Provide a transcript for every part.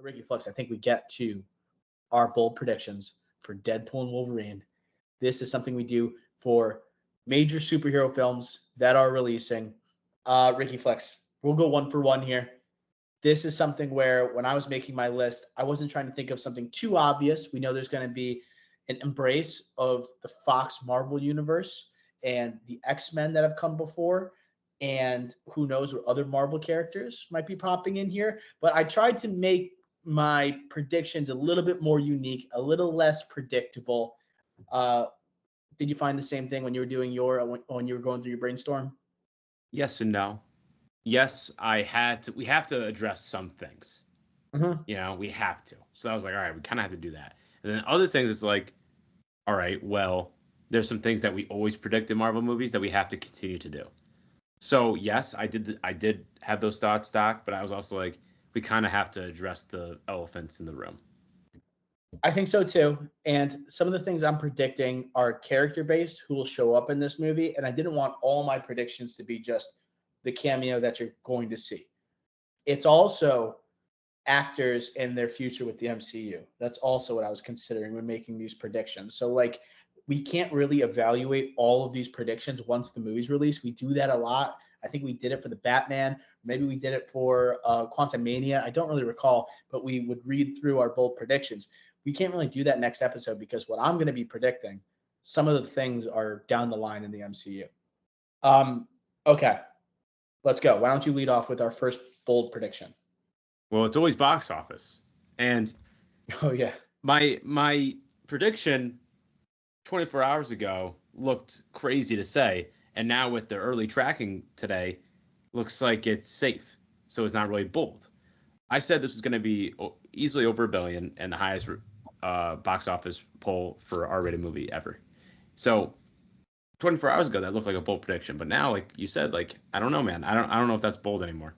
Ricky Flux, I think we get to our bold predictions for Deadpool and Wolverine. This is something we do for major superhero films that are releasing. Ricky Flex, we'll go one for one here. This is something where when I was making my list, I wasn't trying to think of something too obvious. We know there's going to be an embrace of the Fox Marvel universe and the X-Men that have come before. And who knows what other Marvel characters might be popping in here. But I tried to make my predictions a little bit more unique, a little less predictable. Did you find the same thing when you were doing when you were going through your brainstorm? Yes and no. Yes, we have to address some things. Mm-hmm. We have to. So I was like, all right, we kind of have to do that. And then other things, it's like, all right, well, there's some things that we always predict in Marvel movies that we have to continue to do. So yes, I did have those thoughts, Doc, but I was also like, we kind of have to address the elephants in the room. I think so too. And some of the things I'm predicting are character based who will show up in this movie. And I didn't want all my predictions to be just the cameo that you're going to see. It's also actors in their future with the MCU. That's also what I was considering when making these predictions. So like we can't really evaluate all of these predictions once the movie's released. We do that a lot. I think we did it for the Batman. Maybe we did it for Quantumania. I don't really recall, but we would read through our bold predictions. We can't really do that next episode because what I'm going to be predicting, some of the things are down the line in the MCU. Okay, let's go. Why don't you lead off with our first bold prediction? Well, it's always box office. And oh yeah, my prediction 24 hours ago looked crazy to say, and now with the early tracking today, looks like it's safe. So it's not really bold. I said this was going to be easily over $1 billion and the highest box office poll for an R-rated movie ever. So 24 hours ago, that looked like a bold prediction. But now, like you said, like I don't know, man. I don't know if that's bold anymore.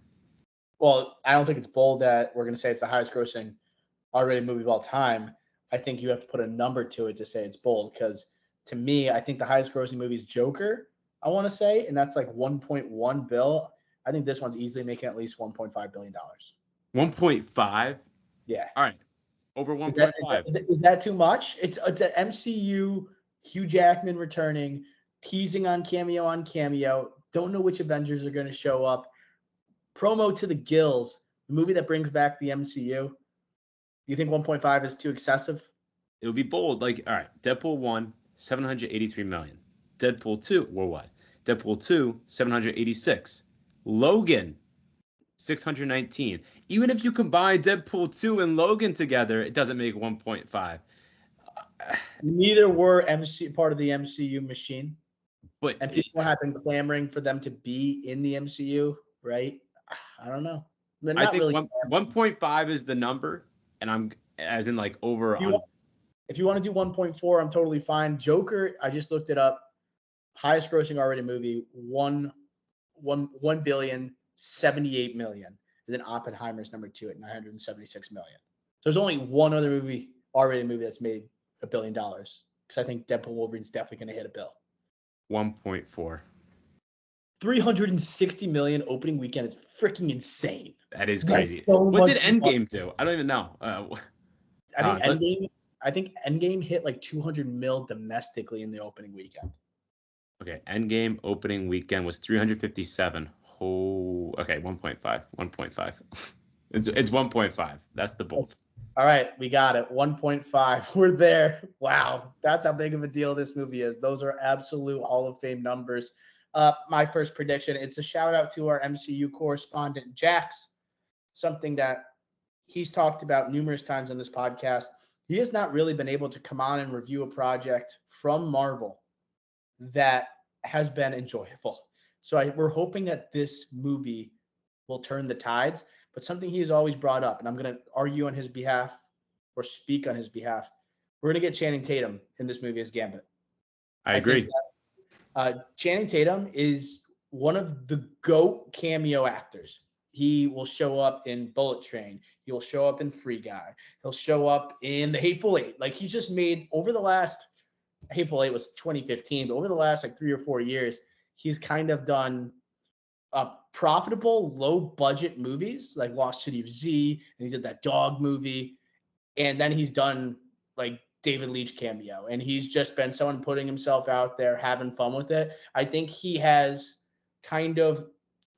Well, I don't think it's bold that we're going to say it's the highest grossing R-rated movie of all time. I think you have to put a number to it to say it's bold because to me, I think the highest grossing movie is Joker, I want to say, and that's like 1.1 bill. I think this one's easily making at least $1.5 billion. 1.5? Yeah. All right. Over 1.5. Is that too much? It's an MCU, Hugh Jackman returning, teasing on cameo. Don't know which Avengers are going to show up. Promo to the gills. The movie that brings back the MCU. You think 1.5 is too excessive? It would be bold. Like, all right, Deadpool 1, 783 million. Deadpool 2, worldwide. Deadpool 2, 786. Logan, 619. Even if you combine Deadpool 2 and Logan together, it doesn't make 1.5. Neither were part of the MCU machine. But and people have been clamoring for them to be in the MCU, right? I don't know. I think really 1.5 is the number, and I'm as in like over. If you want to do 1.4, I'm totally fine. Joker, I just looked it up. Highest grossing R-rated movie, 1,078 million. And then Oppenheimer's number 2 at 976 million. So there's only one other movie, R-rated movie, that's made $1 billion. Because I think Deadpool Wolverine's definitely going to hit a bill. 1.4. 360 million opening weekend is freaking insane. That is crazy. What did Endgame do? I don't even know. I think Endgame hit like 200 mil domestically in the opening weekend. Okay, Endgame opening weekend was 357. Oh, okay, 1.5. 1.5. It's 1.5. That's the bold. All right, we got it. 1.5. We're there. Wow, that's how big of a deal this movie is. Those are absolute Hall of Fame numbers. My first prediction, it's a shout out to our MCU correspondent, Jax, something that he's talked about numerous times on this podcast. He has not really been able to come on and review a project from Marvel that has been enjoyable. So we're hoping that this movie will turn the tides, but something he has always brought up, and I'm going to argue on his behalf or speak on his behalf. We're going to get Channing Tatum in this movie as Gambit. I agree. Channing Tatum is one of the GOAT cameo actors. He will show up in Bullet Train. He will show up in Free Guy. He'll show up in The Hateful Eight. Like he's just made over the last, Hateful Eight was 2015, but over the last like 3 or 4 years, he's kind of done profitable, low budget movies like Lost City of Z, and he did that dog movie, and then he's done like David Leitch cameo, and he's just been someone putting himself out there, having fun with it. I think he has kind of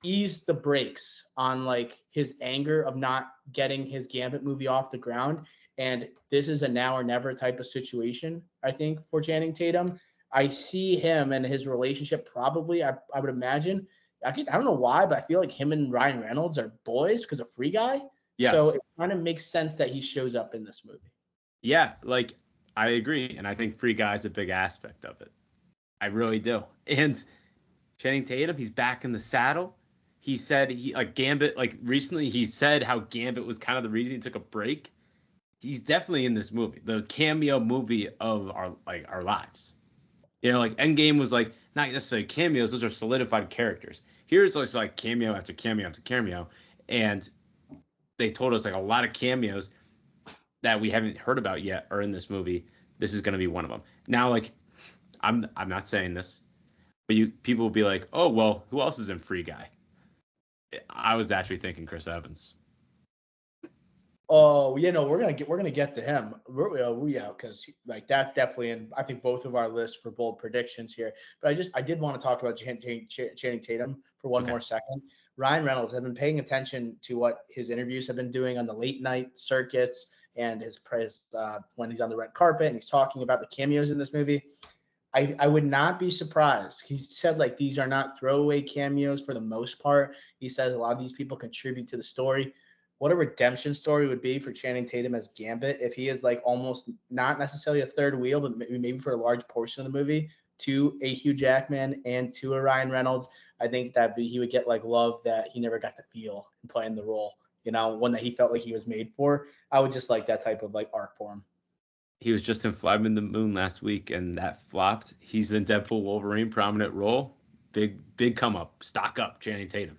eased the brakes on like his anger of not getting his Gambit movie off the ground, and this is a now or never type of situation. I think for Channing Tatum, I see him and his relationship probably. I would imagine. I don't know why, but I feel like him and Ryan Reynolds are boys because of Free Guy. So Yes. it kind of makes sense that he shows up in this movie. Yeah, like I agree, and I think Free Guy's a big aspect of it. I really do. And Channing Tatum, he's back in the saddle. He said he like Gambit, like recently he said how Gambit was kind of the reason he took a break. He's definitely in this movie, the cameo movie of our lives. You know, like Endgame was like not necessarily cameos; those are solidified characters. Here it's like cameo after cameo after cameo, and they told us like a lot of cameos that we haven't heard about yet are in this movie. This is going to be one of them. Now, like I'm not saying this, but people will be like, oh well, who else is in Free Guy? I was actually thinking Chris Evans. Oh, we're gonna get to him. Yeah, because like that's definitely in. I think both of our lists for bold predictions here. But I did want to talk about Channing Tatum for one Okay. more second. Ryan Reynolds. I've been paying attention to what his interviews have been doing on the late night circuits and his when he's on the red carpet and he's talking about the cameos in this movie. I would not be surprised. He said like these are not throwaway cameos for the most part. He says a lot of these people contribute to the story. What a redemption story would be for Channing Tatum as Gambit if he is like almost not necessarily a third wheel, but maybe for a large portion of the movie to a Hugh Jackman and to a Ryan Reynolds. I think that he would get like love that he never got to feel in playing the role. One that he felt like he was made for. I would just like that type of like arc for him. He was just in Fly Me the Moon last week, and that flopped. He's in Deadpool Wolverine, prominent role. Big come up. Stock up, Channing Tatum.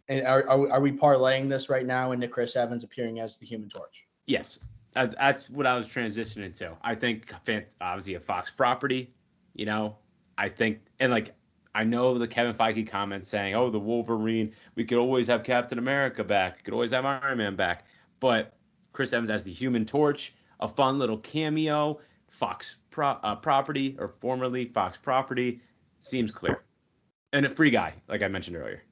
And are we parlaying this right now into Chris Evans appearing as the Human Torch? Yes, that's what I was transitioning to. I think obviously a Fox property. I think and like I know the Kevin Feige comments saying, "Oh, the Wolverine, we could always have Captain America back. We could always have Iron Man back." But Chris Evans as the Human Torch, a fun little cameo, Fox property or formerly Fox property, seems clear. And a Free Guy, like I mentioned earlier.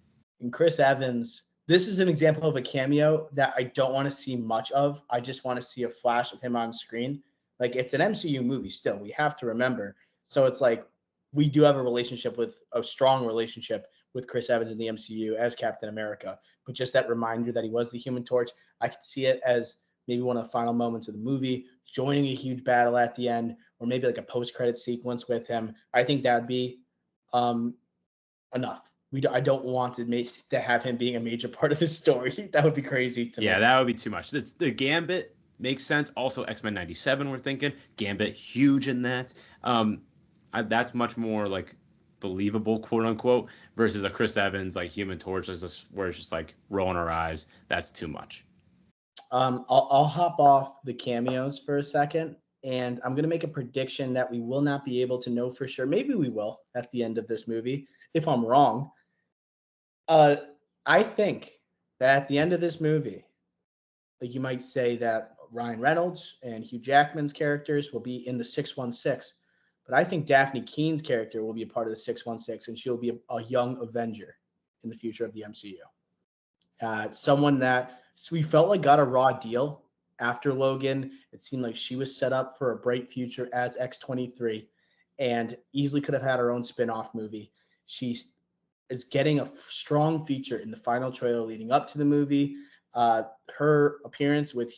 And Chris Evans, this is an example of a cameo that I don't want to see much of. I just want to see a flash of him on screen. Like it's an MCU movie still. We have to remember. So it's like we do have a strong relationship with Chris Evans in the MCU as Captain America. But just that reminder that he was the Human Torch, I could see it as maybe one of the final moments of the movie, joining a huge battle at the end, or maybe like a post-credit sequence with him. I think that'd be enough. I don't want to have him being a major part of his story. That would be crazy to me. Yeah, that would be too much. The Gambit makes sense. Also, X-Men 97, we're thinking. Gambit, huge in that. That's much more like believable, quote unquote, versus a Chris Evans like Human Torch, where it's just like rolling our eyes. That's too much. I'll hop off the cameos for a second, and I'm gonna make a prediction that we will not be able to know for sure. Maybe we will at the end of this movie. If I'm wrong, I think that at the end of this movie, like you might say that Ryan Reynolds and Hugh Jackman's characters will be in the 616, but I think Daphne Keene's character will be a part of the 616, and she'll be a young Avenger in the future of the MCU. Someone that we felt like got a raw deal after Logan. It seemed like she was set up for a bright future as X-23 and easily could have had her own spin-off movie. She is getting a strong feature in the final trailer leading up to the movie. Her appearance with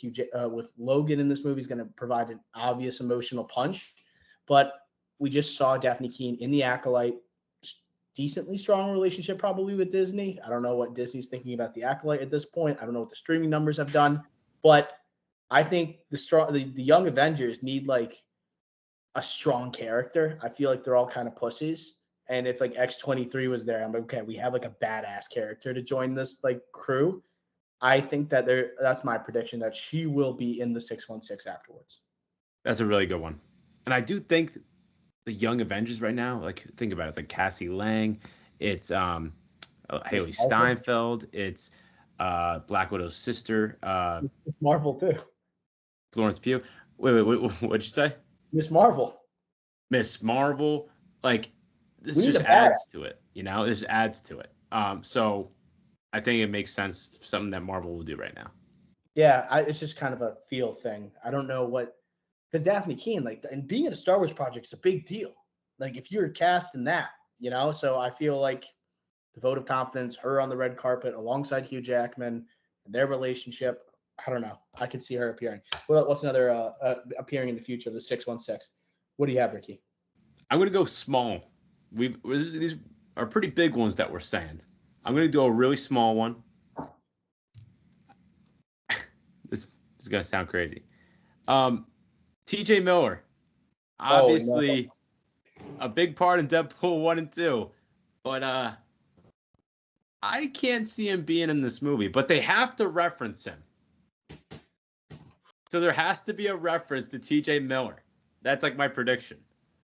Logan in this movie is going to provide an obvious emotional punch, but we just saw Daphne Keene in The Acolyte, decently strong relationship probably with Disney. I don't know what Disney's thinking about The Acolyte at this point. I don't know what the streaming numbers have done, but I think the young Avengers need like a strong character. I feel like they're all kind of pussies. And if like X-23 was there, I'm like, okay, we have like a badass character to join this like crew. I think that that's my prediction that she will be in the 616 afterwards. That's a really good one. And I do think the young Avengers right now, like think about it, it's like Cassie Lang, it's Haley Miss Marvel? Steinfeld. It's Black Widow's sister, Miss Marvel too. Florence Pugh. Wait, what'd you say? Miss Marvel. Miss Marvel. Like this We need just a badass. adds to it, This adds to it. So I think it makes sense, something that Marvel will do right now. Yeah, it's just kind of a feel thing. I don't know what, because Daphne Keane, like, and being in a Star Wars project is a big deal. Like, if you're cast in that, so I feel like the vote of confidence, her on the red carpet alongside Hugh Jackman, and their relationship. I don't know. I could see her appearing. What's another appearing in the future of the 616? What do you have, Ricky? I'm gonna go small. These are pretty big ones that we're saying. I'm gonna do a really small one. This is gonna sound crazy. T.J. Miller, Oh no. obviously a big part in Deadpool 1 and 2, but I can't see him being in this movie. But they have to reference him, so there has to be a reference to T.J. Miller. That's like my prediction.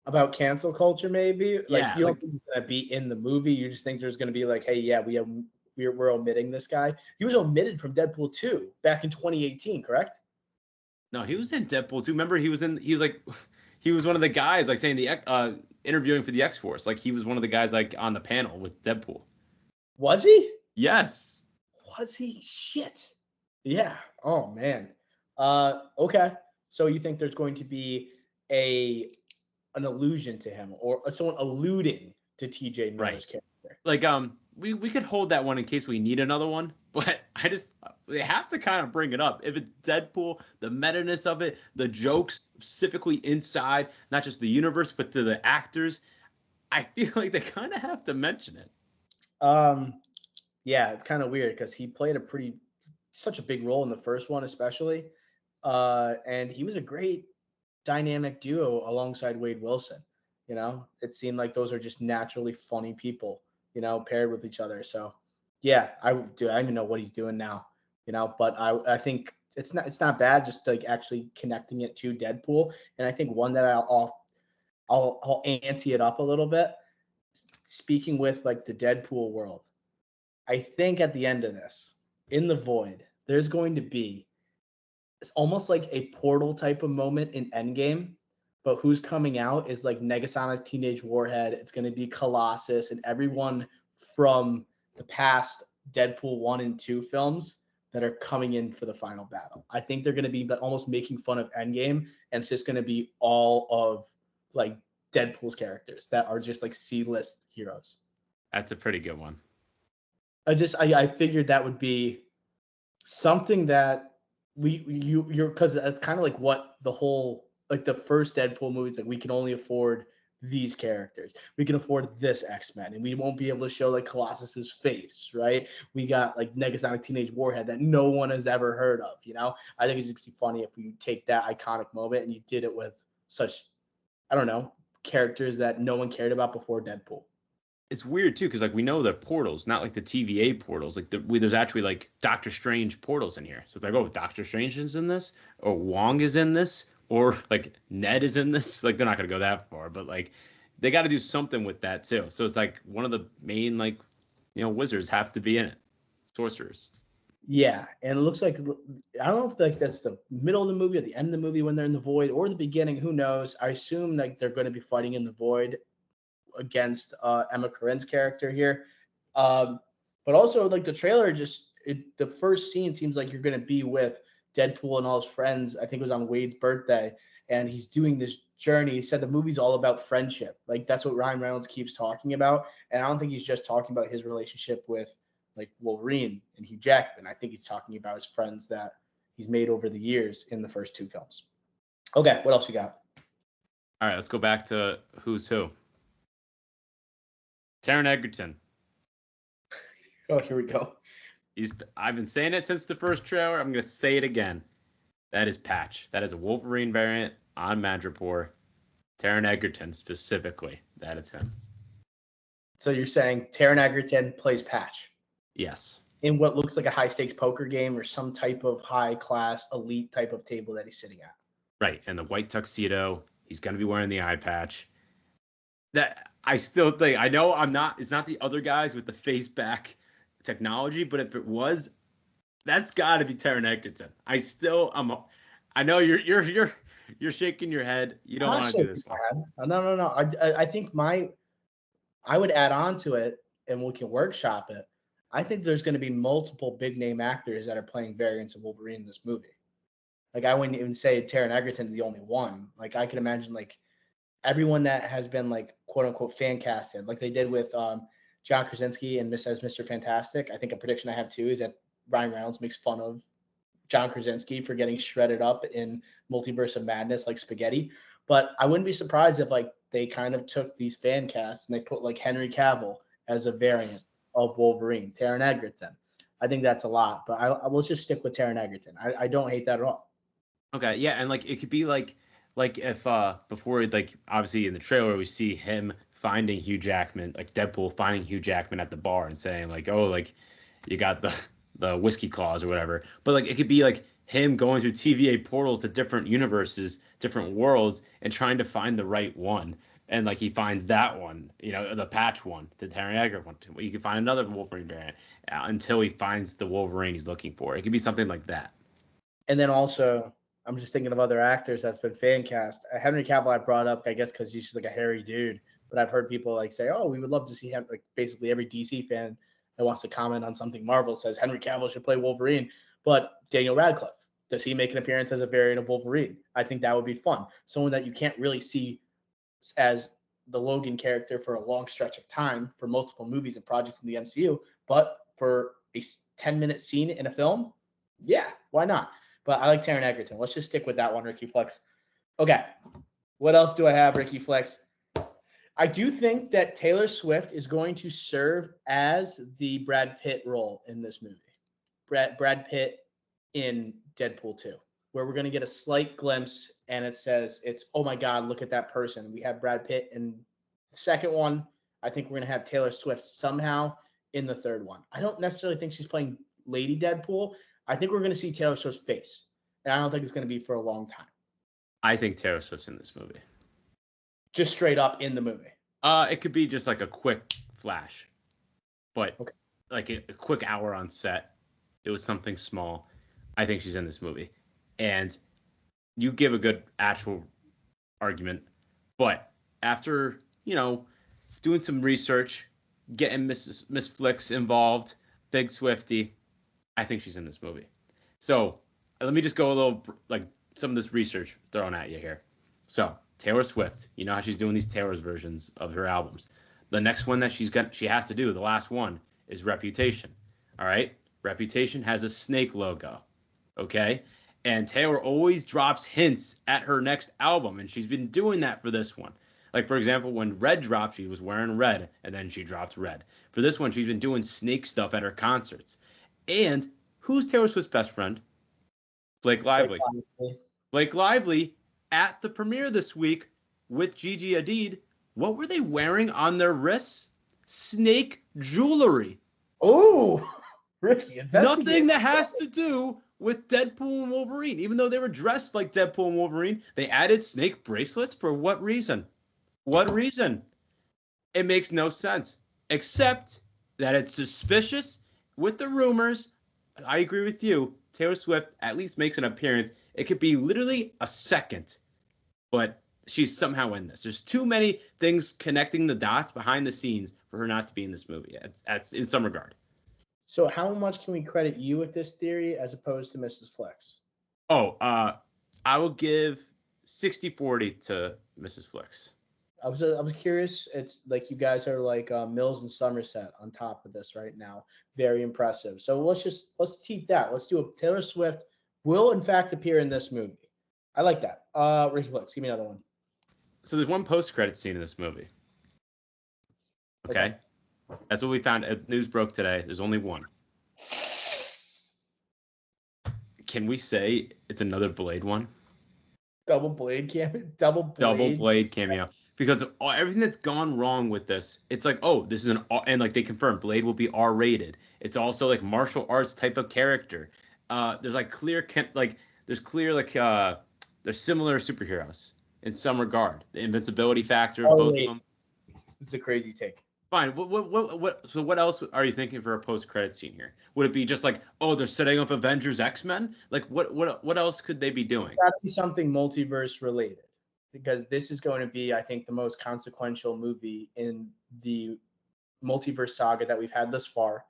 About cancel culture, maybe? Like, Yeah, you don't think he's gonna be in the movie. You just think there's gonna be like, hey, yeah, we're omitting this guy. He was omitted from Deadpool 2 back in 2018, correct? no, he was in Deadpool 2. Remember, he was one of the guys like saying the interviewing for the X-Force. Like he was one of the guys like on the panel with Deadpool. Was he? Yes. Was he? Shit. Yeah. Oh man. Okay. So you think there's going to be an allusion to him, or someone alluding to TJ Miller's character? Like we could hold that one in case we need another one, but they have to kind of bring it up. If it's Deadpool, the meta-ness of it, the jokes specifically inside, not just the universe, but to the actors, I feel like they kind of have to mention it. Yeah, it's kind of weird because he played such a big role in the first one, especially. And he was a great dynamic duo alongside Wade Wilson. It seemed like those are just naturally funny people, paired with each other. So, yeah, I don't even know what he's doing now, but I think it's not bad, just like actually connecting it to Deadpool. And I think one that I'll ante it up a little bit. Speaking with like the Deadpool world, I think at the end of this, in the void, there's going to be, it's almost like a portal type of moment in Endgame, but who's coming out is like Negasonic Teenage Warhead. It's going to be Colossus and everyone from the past Deadpool 1 and 2 films that are coming in for the final battle. I think they're going to be almost making fun of Endgame, and it's just going to be all of like Deadpool's characters that are just like C-list heroes. That's a pretty good one. I figured that would be something that you're, because that's kind of like what the whole, like the first Deadpool movies, like we can only afford these characters, we can afford this X-Men, and we won't be able to show like Colossus's face, right? We got like Negasonic Teenage Warhead that no one has ever heard of. I think it'd just be funny if you take that iconic moment and you did it with such, I don't know, characters that no one cared about before Deadpool. It's weird too, because like we know they're portals, not like the TVA portals. Like there's actually like Doctor Strange portals in here. So it's like, oh, Doctor Strange is in this, or Wong is in this, or like Ned is in this. Like they're not gonna go that far, but like they got to do something with that too. So it's like one of the main like wizards have to be in it, sorcerers. Yeah, and it looks like, I don't know if like that's the middle of the movie or the end of the movie when they're in the void, or the beginning. Who knows? I assume like they're going to be fighting in the void against Emma Corrin's character here. But also like the trailer the first scene seems like you're going to be with Deadpool and all his friends. I think it was on Wade's birthday, and he's doing this journey. He said the movie's all about friendship. Like that's what Ryan Reynolds keeps talking about. And I don't think he's just talking about his relationship with like Wolverine and Hugh Jackman. I think he's talking about his friends that he's made over the years in the first two films. Okay, what else you got? All right, let's go back to who's who. Taron Egerton. Oh, here we go. I've been saying it since the first trailer. I'm going to say it again. That is Patch. That is a Wolverine variant on Madripoor. Taron Egerton specifically. That is him. So you're saying Taron Egerton plays Patch? Yes. In what looks like a high-stakes poker game or some type of high-class elite type of table that he's sitting at. Right, and the white tuxedo. He's going to be wearing the eye patch. That I still think I know I'm not. It's not the other guys with the face back technology, but if it was, that's got to be Taron Egerton. I know you're shaking your head. You don't I'm not want to do shaking this my one. head. No. I think I would add on to it, and we can workshop it. I think there's going to be multiple big name actors that are playing variants of Wolverine in this movie. Like I wouldn't even say Taron Egerton's the only one. Like I can imagine like everyone that has been like quote unquote fan casted, like they did with John Krasinski and as Mr. Fantastic. I think a prediction I have too is that Ryan Reynolds makes fun of John Krasinski for getting shredded up in Multiverse of Madness like spaghetti. But I wouldn't be surprised if like they kind of took these fan casts and they put like Henry Cavill as a variant of Wolverine, Taron Egerton. I think that's a lot, but I will just stick with Taron Egerton. I don't hate that at all. Okay, yeah, and like it could be like if before like obviously in the trailer we see him finding Hugh Jackman, like Deadpool finding Hugh Jackman at the bar and saying like, oh, like you got the whiskey clause or whatever. But like it could be like him going through TVA portals to different universes, different worlds, and trying to find the right one. And like he finds that one, the patch one, the Taron Egerton one. You can find another Wolverine variant until he finds the Wolverine he's looking for. It could be something like that. And then also, I'm just thinking of other actors that's been fan cast. Henry Cavill I brought up, I guess, because he's just like a hairy dude. But I've heard people like say, "Oh, we would love to see him." Like basically every DC fan that wants to comment on something Marvel says Henry Cavill should play Wolverine. But Daniel Radcliffe, does he make an appearance as a variant of Wolverine? I think that would be fun. Someone that you can't really see as the Logan character for a long stretch of time for multiple movies and projects in the MCU, but for a 10-minute scene in a film, yeah, why not? But I like Taron Egerton. Let's just stick with that one, Ricky Flex. Okay. What else do I have, Ricky Flex? I do think that Taylor Swift is going to serve as the Brad Pitt role in this movie. Brad Pitt in Deadpool 2, where we're going to get a slight glimpse and it says it's, oh my God, look at that person. We have Brad Pitt in the second one. I think we're going to have Taylor Swift somehow in the third one. I don't necessarily think she's playing Lady Deadpool. I think we're going to see Taylor Swift's face. And I don't think it's going to be for a long time. I think Taylor Swift's in this movie. Just straight up in the movie. It could be just like a quick flash, but okay. Like a quick hour on set. It was something small. I think she's in this movie. And you give a good actual argument, but after, doing some research, getting Miss Flicks involved, Big Swifty, I think she's in this movie. So let me just go a little, like some of this research thrown at you here. So Taylor Swift, you know how she's doing these Taylor's versions of her albums. The next one that she has to do, the last one, is Reputation. All right? Reputation has a snake logo. Okay? And Taylor always drops hints at her next album, and she's been doing that for this one. Like, for example, when Red dropped, she was wearing red, and then she dropped red. For this one, she's been doing snake stuff at her concerts. And who's Taylor Swift's best friend? Blake Lively. Blake Lively at the premiere this week with Gigi Hadid. What were they wearing on their wrists? Snake jewelry. Oh, Ricky, nothing that has to do with Deadpool and Wolverine. Even though they were dressed like Deadpool and Wolverine, they added snake bracelets for what reason? What reason? It makes no sense, except that it's suspicious with the rumors. I agree with you. Taylor Swift at least makes an appearance. It could be literally a second, but she's somehow in this. There's too many things connecting the dots behind the scenes for her not to be in this movie. That's in some regard. So how much can we credit you with this theory as opposed to Mrs. Flex? Oh, I will give 60-40 to Mrs. Flex. I was curious. It's like you guys are like Mills and Somerset on top of this right now. Very impressive. So let's keep that. Let's do a Taylor Swift will in fact appear in this movie. I like that. Ricky Flex, give me another one. So there's one post-credit scene in this movie. Okay. That's what we found. News broke today. There's only one. Can we say it's another Blade one? Double Blade cameo. Double Blade cameo. Because of everything that's gone wrong with this, it's like, oh, this is and like they confirmed Blade will be R-rated. It's also like martial arts type of character. There's like there's similar superheroes in some regard. The invincibility factor of both of them. It's a crazy take. Fine. So what else are you thinking for a post-credit scene here? Would it be just like, oh, they're setting up Avengers X-Men? Like, what else could they be doing? Got to be something multiverse related, because this is going to be, I think, the most consequential movie in the multiverse saga that we've had thus far,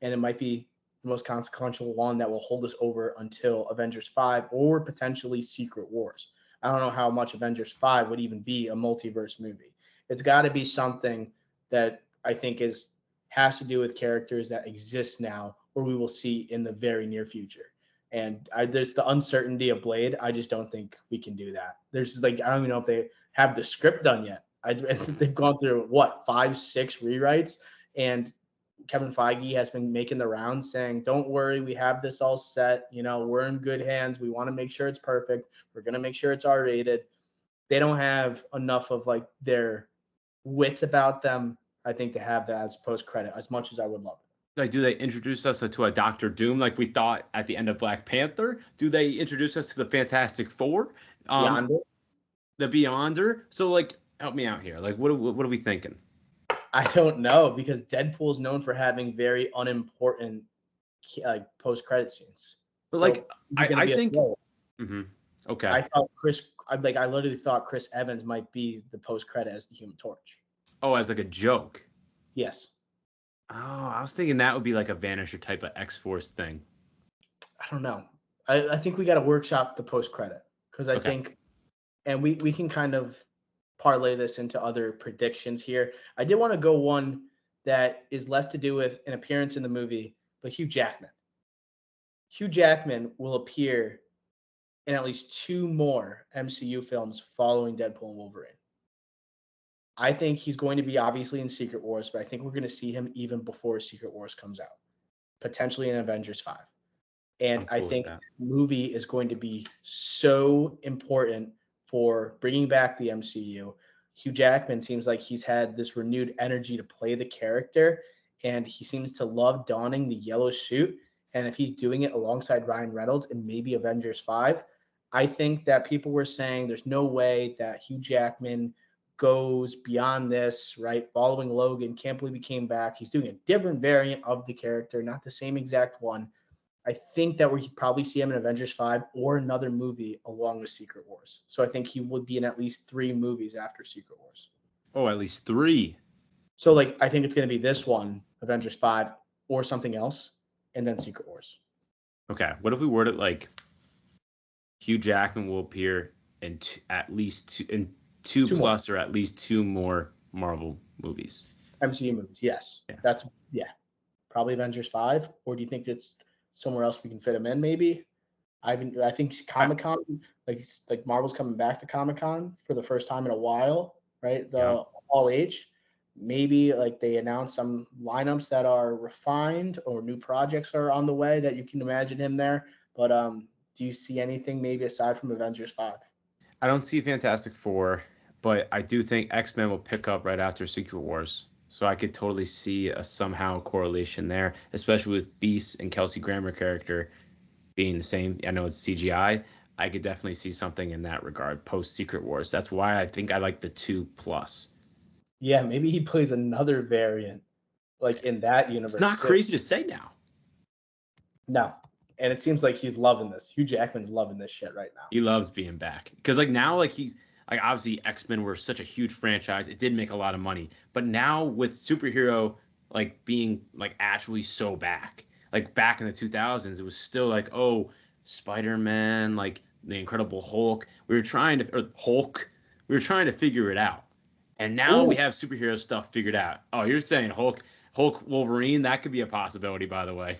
and it might be the most consequential one that will hold us over until Avengers 5 or potentially Secret Wars. I don't know how much Avengers 5 would even be a multiverse movie. It's got to be something that I think has to do with characters that exist now or we will see in the very near future. And there's the uncertainty of Blade. I just don't think we can do that. There's like, I don't even know if they have the script done yet. They've gone through what, 5-6 rewrites, and Kevin Feige has been making the rounds saying, "Don't worry, we have this all set. You know, we're in good hands. We want to make sure it's perfect. We're gonna make sure it's R-rated." They don't have enough of like their wits about them, I think, to have that as post credit. As much as I would love it. Like, do they introduce us to a Doctor Doom like we thought at the end of Black Panther? Do they introduce us to the Fantastic Four? Beyond it, The Beyonder? So, like, help me out here. Like, what are we thinking? I don't know, because Deadpool is known for having very unimportant like post credit scenes. But So like, I think. Mm-hmm. Okay. I literally thought Chris Evans might be the post credit as the Human Torch. Oh, as like a joke. Yes. Oh, I was thinking that would be like a Vanisher type of X-Force thing. I don't know. I think we got to workshop the post credit, because I think, and we can kind of parlay this into other predictions here. I did want to go one that is less to do with an appearance in the movie, but Hugh Jackman. Hugh Jackman will appear in at least 2 more MCU films following Deadpool and Wolverine. I think he's going to be obviously in Secret Wars, but I think we're going to see him even before Secret Wars comes out, potentially in Avengers 5. And I think the movie is going to be so important for bringing back the MCU. Hugh Jackman seems like he's had this renewed energy to play the character, and he seems to love donning the yellow suit. And if he's doing it alongside Ryan Reynolds in maybe Avengers 5, I think that people were saying there's no way that Hugh Jackman goes beyond this, right? Following Logan, can't believe he came back. He's doing a different variant of the character, not the same exact one. I think that we could probably see him in Avengers 5 or another movie along with Secret Wars. So I think he would be in at least 3 movies after Secret Wars. Oh, at least 3. So like, I think it's going to be this one, Avengers 5, or something else, and then Secret Wars. Okay. What if we word it like Hugh Jackman will appear in at least two plus more, or at least 2 more Marvel movies? MCU movies, yes. Yeah. Probably Avengers 5, or do you think it's somewhere else we can fit him in? Maybe. I think Comic-Con, like Marvel's coming back to Comic-Con for the first time in a while, right? The All Age. Maybe like they announce some lineups that are refined or new projects are on the way that you can imagine him there. But do you see anything maybe aside from Avengers 5? I don't see Fantastic Four, but I do think X-Men will pick up right after Secret Wars. So I could totally see a somehow correlation there, especially with Beast and Kelsey Grammer character being the same. I know it's CGI. I could definitely see something in that regard post Secret Wars. That's why I think I like the 2+. Yeah, maybe he plays another variant, like in that universe. It's not crazy to say now. No, and it seems like he's loving this. Hugh Jackman's loving this shit right now. He loves being back, because like now, like he's like, obviously X-Men were such a huge franchise. It did make a lot of money, but now with superhero like being like actually so back, like back in the 2000s, it was still like, oh, Spider-Man, like the Incredible Hulk. We were trying to figure it out. And now we have superhero stuff figured out. Oh, you're saying Hulk, Wolverine? That could be a possibility, by the way.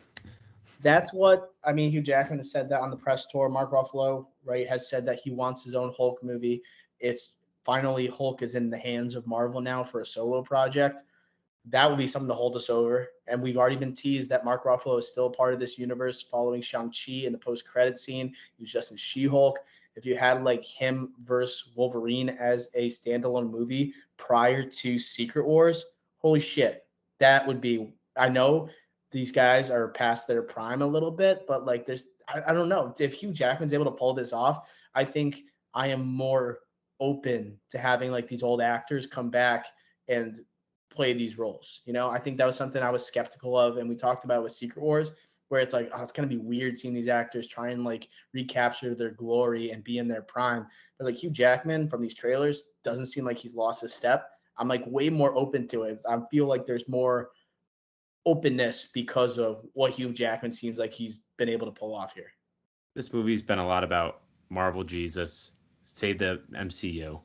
That's what, I mean, Hugh Jackman has said that on the press tour. Mark Ruffalo, right, has said that he wants his own Hulk movie. It's finally Hulk is in the hands of Marvel now for a solo project. That will be something to hold us over. And we've already been teased that Mark Ruffalo is still a part of this universe following Shang-Chi in the post-credit scene. He was just in She-Hulk. If you had like him versus Wolverine as a standalone movie prior to Secret Wars, holy shit, that would be, I know these guys are past their prime a little bit, but like I don't know. If Hugh Jackman's able to pull this off, I think I am more open to having like these old actors come back and play these roles. I think that was something I was skeptical of, and we talked about with Secret Wars, where it's like, oh, it's gonna be weird seeing these actors try and like recapture their glory and be in their prime. But like Hugh Jackman from these trailers doesn't seem like he's lost his step. I'm like way more open to it. I feel like there's more openness because of what Hugh Jackman seems like he's been able to pull off here. This movie's been a lot about Marvel Jesus, save the MCU.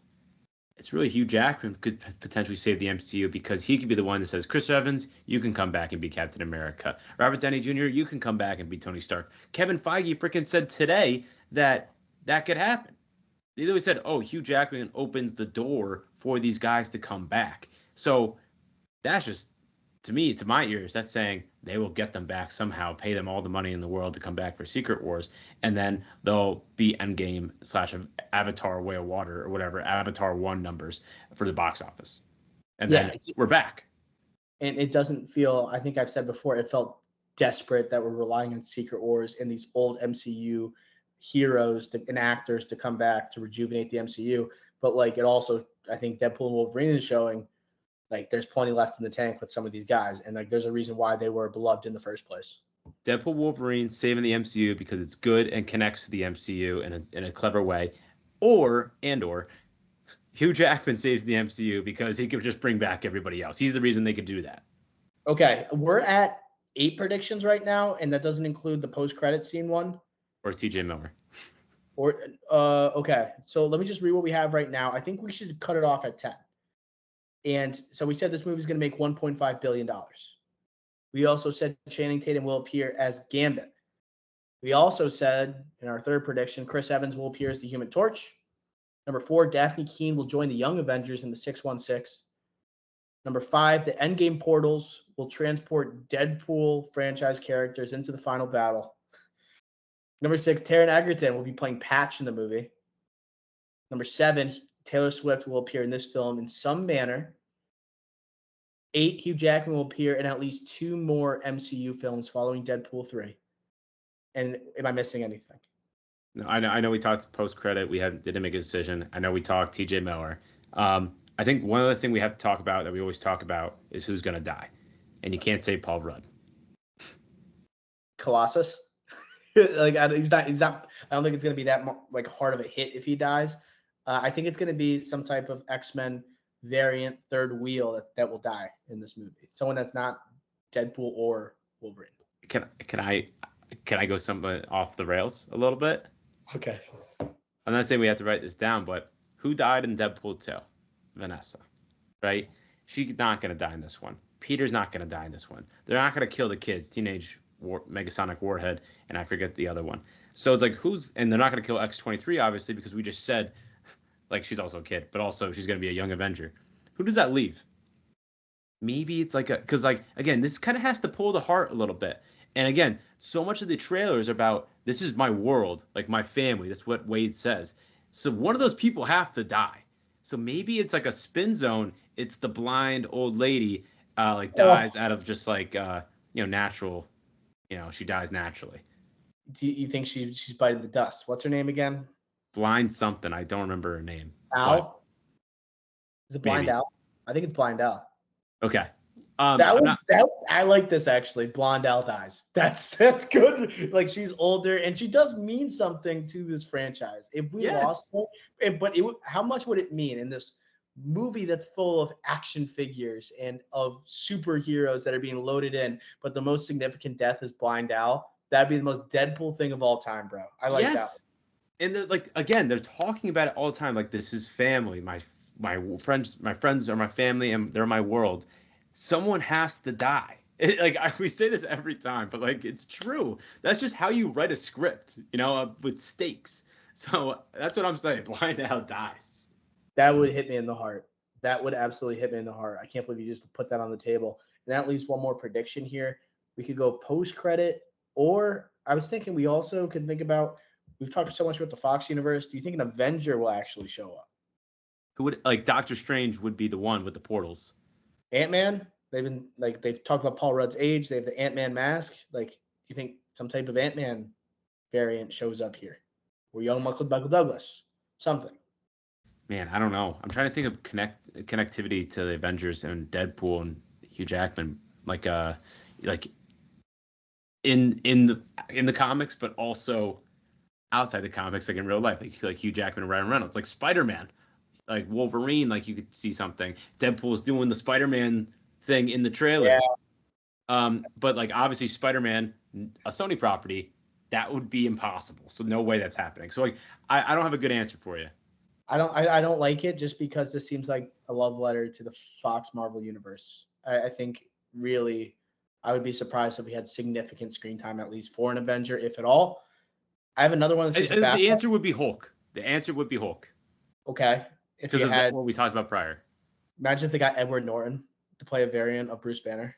It's really Hugh Jackman could potentially save the MCU because he could be the one that says, Chris Evans, you can come back and be Captain America. Robert Downey Jr., you can come back and be Tony Stark. Kevin Feige freaking said today that could happen. They literally said, oh, Hugh Jackman opens the door for these guys to come back. So that's just, to me, to my ears, that's saying they will get them back somehow, pay them all the money in the world to come back for Secret Wars, and then they'll be Endgame / Avatar Way of Water or whatever, Avatar 1 numbers for the box office. And then we're back. And it doesn't feel, I think I've said before, it felt desperate that we're relying on Secret Wars and these old MCU heroes and actors to come back to rejuvenate the MCU. But like it also, I think Deadpool and Wolverine is showing like there's plenty left in the tank with some of these guys, and like there's a reason why they were beloved in the first place. Deadpool, Wolverine saving the MCU because it's good and connects to the MCU in a clever way, or Hugh Jackman saves the MCU because he could just bring back everybody else. He's the reason they could do that. Okay, we're at 8 predictions right now, and that doesn't include the post-credit scene one. Or TJ Miller. Or okay, so let me just read what we have right now. I think we should cut it off at 10. And so we said this movie is going to make $1.5 billion. We also said Channing Tatum will appear as Gambit. We also said in our third prediction, Chris Evans will appear as the Human Torch. Number 4, Daphne Keane will join the Young Avengers in the 616. Number 5, the Endgame portals will transport Deadpool franchise characters into the final battle. Number 6, Taron Egerton will be playing Patch in the movie. Number 7, Taylor Swift will appear in this film in some manner. 8, Hugh Jackman will appear in at least 2 more MCU films following Deadpool 3. And am I missing anything? No, I know we talked post-credit. We didn't make a decision. I know we talked TJ Miller. I think one other thing we have to talk about that we always talk about is who's going to die. And you can't say Paul Rudd. Colossus? Like he's not. I don't think it's going to be that like hard of a hit if he dies. I think it's going to be some type of X-Men variant third wheel that will die in this movie. Someone that's not Deadpool or Wolverine. Can I go somewhat off the rails a little bit? Okay. I'm not saying we have to write this down, but who died in Deadpool 2? Vanessa, right? She's not going to die in this one. Peter's not going to die in this one. They're not going to kill the kids, Teenage Megasonic Warhead, and I forget the other one. So it's like and they're not going to kill X-23, obviously, because we just said, like, she's also a kid, but also she's going to be a young Avenger. Who does that leave? Maybe it's like because like, again, this kind of has to pull the heart a little bit. And again, so much of the trailer is about, this is my world, like my family. That's what Wade says. So one of those people have to die. So maybe it's like a spin zone. It's the blind old lady, dies out of just like, natural, she dies naturally. Do you think she's biting the dust? What's her name again? Blind something. I don't remember her name. Al? Is it Blind maybe. Al? I think it's Blind Al. Okay. I like this actually. Blonde Al dies. That's good. Like she's older and she does mean something to this franchise. If we lost her, but how much would it mean in this movie that's full of action figures and of superheroes that are being loaded in? But the most significant death is Blind Al. That'd be the most Deadpool thing of all time, bro. I like that. And they're talking about it all the time. Like, this is family. My friends are my family, and they're my world. Someone has to die. We say this every time, but like, it's true. That's just how you write a script, with stakes. So that's what I'm saying. Blind Al dies. That would hit me in the heart. That would absolutely hit me in the heart. I can't believe you just put that on the table. And that leaves one more prediction here. We could go post-credit, or I was thinking we also could think about, we've talked so much about the Fox universe. Do you think an Avenger will actually show up? Who would, like, Doctor Strange would be the one with the portals. Ant-Man, they've talked about Paul Rudd's age. They have the Ant-Man mask. Like, you think some type of Ant-Man variant shows up here? Or young Michael Douglas, something. Man, I don't know. I'm trying to think of connectivity to the Avengers and Deadpool and Hugh Jackman, like in the comics, but also outside the comics, like in real life, like Hugh Jackman and Ryan Reynolds, like Spider-Man, like Wolverine, like you could see something. Deadpool's doing the Spider-Man thing in the trailer. But like obviously Spider-Man, a Sony property, that would be impossible. So no way that's happening. So like I don't have a good answer for you. I don't like it just because this seems like a love letter to the Fox Marvel universe. I think really I would be surprised if we had significant screen time at least for an Avenger, if at all. I have another one that's just The answer would be Hulk. The answer would be Hulk. Okay. If Because you of had what we talked about prior. Imagine if they got Edward Norton to play a variant of Bruce Banner.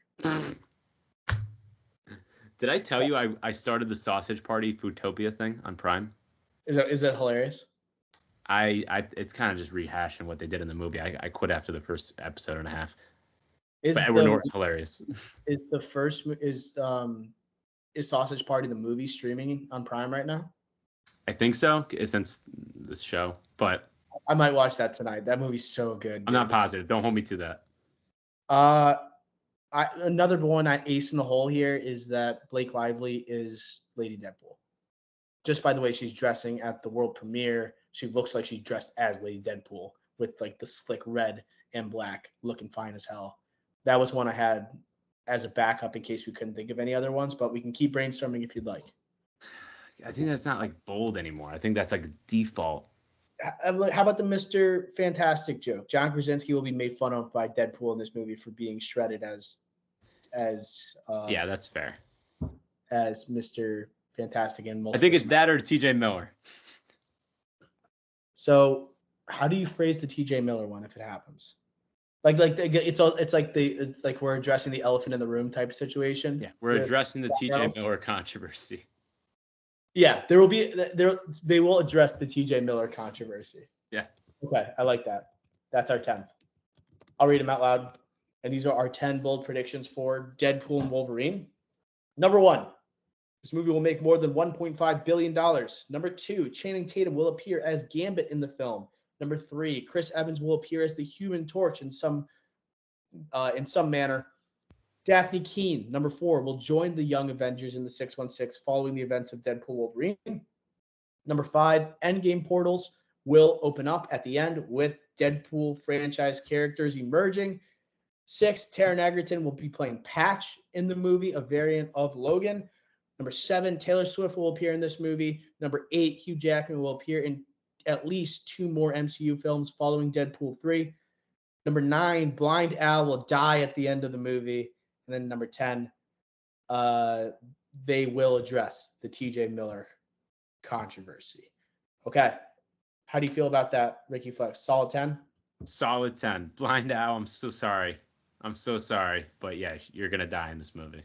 Did I tell you I started the Sausage Party Foodtopia thing on Prime? Is that hilarious? It's kind of just rehashing what they did in the movie. I quit after the first episode and a half. Is But Edward Norton hilarious. Is Sausage Party the movie streaming on Prime right now? I think so, since this show. But I might watch that tonight. That movie's so good. I'm not positive. Don't hold me to that. Another one I ace in the hole here is that Blake Lively is Lady Deadpool. Just by the way she's dressing at the world premiere, she looks like she's dressed as Lady Deadpool with like the slick red and black, looking fine as hell. That was one I had as a backup in case we couldn't think of any other ones, but we can keep brainstorming if you'd like. I think that's not like bold anymore. I think that's like default. How about the Mr. Fantastic joke? John Krasinski will be made fun of by Deadpool in this movie for being shredded as yeah, that's fair. As Mr. Fantastic and I think it's that or T.J. Miller. So how do you phrase the T.J. Miller one if it happens? Like it's like we're addressing the elephant in the room type of situation. Yeah, we're addressing the T.J. Miller controversy. Yeah, they will address the T.J. Miller controversy. Yeah. Okay, I like that. That's our 10th. I'll read them out loud. And these are our 10 bold predictions for Deadpool and Wolverine. Number 1, this movie will make more than $1.5 billion. Number 2, Channing Tatum will appear as Gambit in the film. Number 3, Chris Evans will appear as the Human Torch in some manner. Daphne Keane, number 4, will join the Young Avengers in the 616 following the events of Deadpool Wolverine. Number 5, Endgame portals will open up at the end with Deadpool franchise characters emerging. 6, Taron Egerton will be playing Patch in the movie, a variant of Logan. Number 7, Taylor Swift will appear in this movie. Number 8, Hugh Jackman will appear in at least 2 more MCU films following Deadpool 3. Number 9, Blind Al will die at the end of the movie. And then number 10, they will address the TJ Miller controversy. Okay. How do you feel about that, Ricky Flex? Solid 10? Solid 10. Blind Al, I'm so sorry. But yeah, you're going to die in this movie.